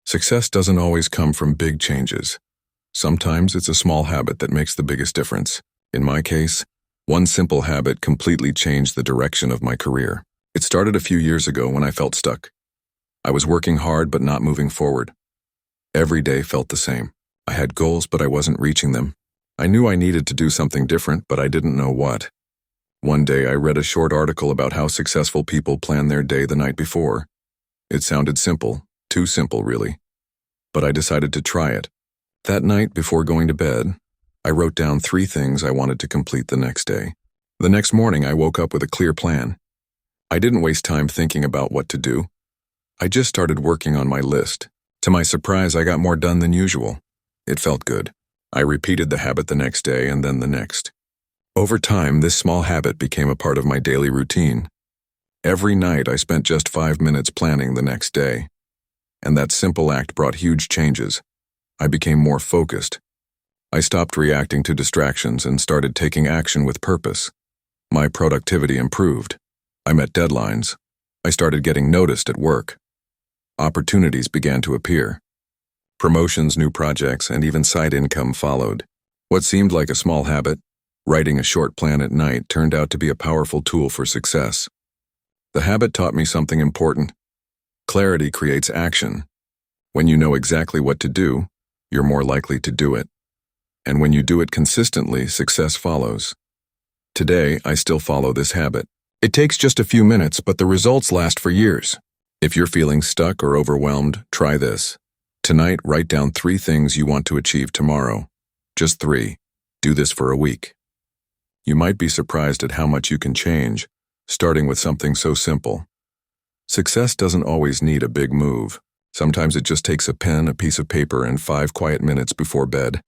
Success doesn't always come from big changes. Sometimes it's a small habit that makes the biggest difference. In my case, one simple habit completely changed the direction of my career. It started a few years ago when I felt stuck. I was working hard but not moving forward. Every day felt the same. I had goals but I wasn't reaching them. I knew I needed to do something different, but I didn't know what. One day I read a short article about how successful people plan their day the night before. It sounded simple, too simple really. But I decided to try it. That night before going to bed, I wrote down 3 things I wanted to complete the next day. The next morning I woke up with a clear plan. I didn't waste time thinking about what to do. I just started working on my list. To my surprise, I got more done than usual. It felt good. I repeated the habit the next day and then the next. Over time, this small habit became a part of my daily routine. Every night I spent just 5 minutes planning the next day. And that simple act brought huge changes. I became more focused. I stopped reacting to distractions and started taking action with purpose. My productivity improved. I met deadlines. I started getting noticed at work. Opportunities began to appear. Promotions, new projects, and even side income followed. What seemed like a small habit, writing a short plan at night, turned out to be a powerful tool for success. The habit taught me something important. Clarity creates action. When you know exactly what to do, you're more likely to do it. And when you do it consistently, success follows. Today, I still follow this habit. It takes just a few minutes, but the results last for years. If you're feeling stuck or overwhelmed, try this. Tonight, write down 3 things you want to achieve tomorrow. Just 3. Do this for a week. You might be surprised at how much you can change, starting with something so simple. Success doesn't always need a big move. Sometimes it just takes a pen, a piece of paper, and 5 quiet minutes before bed.